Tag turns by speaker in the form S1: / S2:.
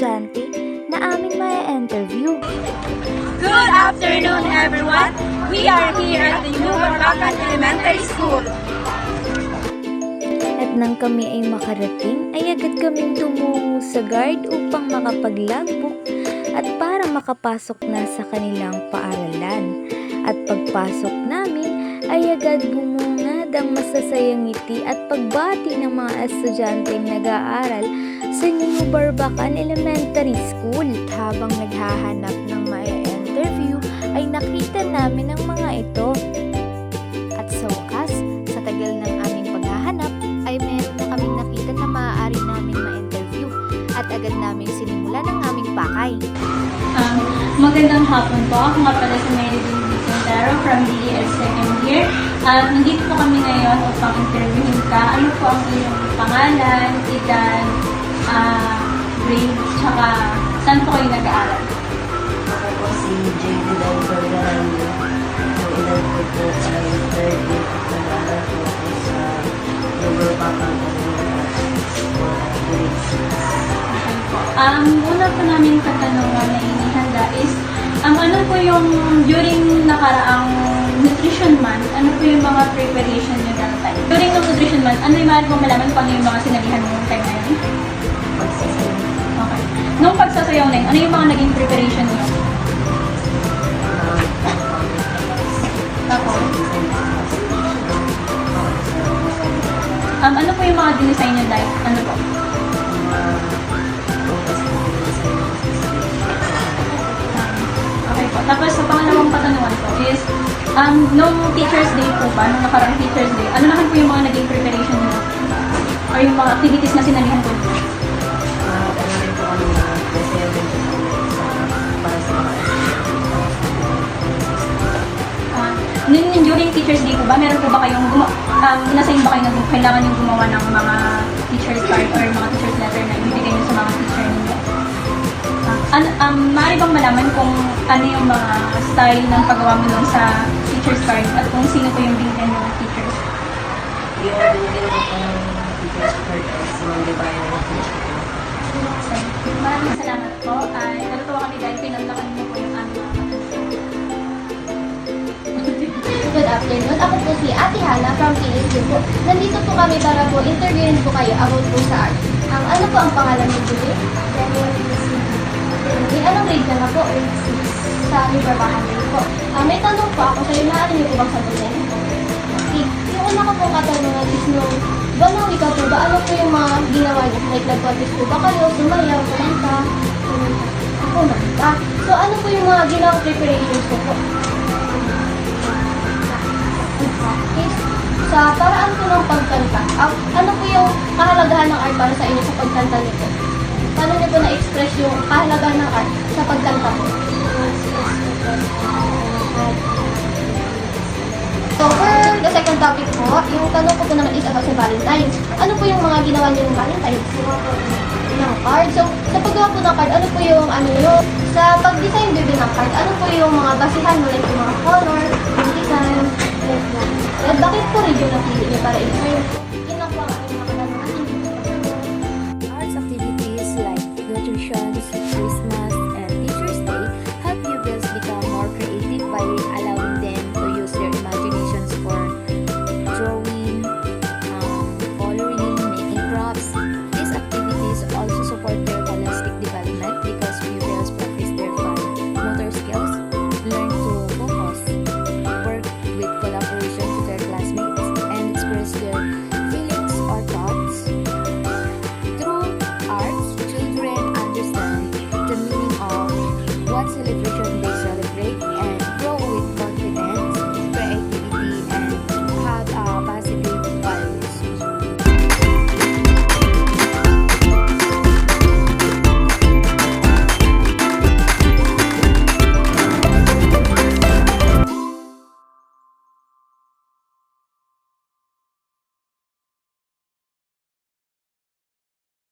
S1: estudyante na aming ma-interview.
S2: Good afternoon, everyone. We are here at the New Barbacan Elementary School.
S1: At nang kami ay makarating, ay agad kaming tumungo sa guard upang makapag-logbook at para makapasok na sa kanilang paaralan. At pagpasok namin ay agad bumungad ang masasayang ngiti at pagbati ng mga estudyanteng nag-aaral sa New Barbacan Elementary School. Habang naghahanap ng ma-interview ay nakita namin ang mga ito. At sa wakas, sa tagal ng aming paghahanap ay meron na kaming nakita na maaari namin ma-interview at agad namin sinimulan ang aming pakay.
S2: Magandang hapon po. Ako nga pala si Marilyn Vicentero from DES Second Year. Nandito po kami ngayon upang interviewin ka. Ano po ang iyong pangalan, edad, grade, tsaka saan po kayo nag-aaral?
S3: Ako po si J.D. Dalbor Garanyo. Ang edad ko po ay 30. Nag-aaral po ako sa New Barbacan grade 6.
S2: Una po namin katanungan na inihanda is, ano po yung during nakaraang nutrition month, ano po yung mga preparation nyo that time? During ng nutrition month, ano yung maaari pong malaman kung ano yung mga sinalihan mo yung time na yun?
S3: Pagsasayaw.
S2: Okay. Nung pagsasayaw na yun, ano yung mga naging preparation nyo? Tapos? Ano po yung mga dinesign nyo like? Ano po? Okay po. Tapos sa pangalawang katanungan po is, nung Teacher's Day po ba, nung nakaraang Teacher's Day, ano naman po yung mga naging preparation nyo? Or yung mga activities na sinalihan po nyo?
S3: Ano rin po kami na nasayaw din po kami para sa mga
S2: During Teacher's Day po ba, meron po ba kayong nasayin ba kayo na kailangan yung gumawa ng mga teacher's card or mga teacher's letter na ibibigay nyo sa mga teacher ninyo? Maaari bang malaman kung ano yung mga style ng paggawa mo nun sa teacher's card at kung sino po yung binigyan nyo ng teachers?
S3: yung binigyan ko po ng teacher's card ay si Ma'am Divine ng teacher ko.
S2: Maraming salamat po. Natutuwa kami dahil pinanlakan mo po yung aming mga
S4: Good afternoon. Ako po si Ate Hana from PSU po. Nandito po kami para po interviewin po kayo about po sa art. Ano po ang pangalan niyo po? Anong grade ka na po? Sa New Barbacan po. May tanong po ako sa'yo. Maaari niyo po bang sagutin? Okay. Yung una ko pong katanungan is nung banang ikaw po ba? Ano po yung mga ginawa niyo? Like nag-practice po ba kayo? Sumayaw, kumanta? Kumanta. So ano po yung mga ginawang preparations ko po? Sa paraan po ng pagkanta, ano po yung kahalagahan ng art para sa inyo sa pagkanta niyo po? Paano niyo po na-express yung kahalagahan ng art sa pagkanta po? So for the second topic po, yung tanong ko po naman is about sa Valentine's. Ano po yung mga ginawa niyo ng Valentine's? Ng card. So sa paggawa po ng card, ano po yung sa pag-design din ng card, ano po yung mga basihan mo, like yung mga color, yung design, like that. At bakit po rin yung napili niyo para i-design? Yun lang po ang aking mga katanungan.
S1: Arts activities like nutrition,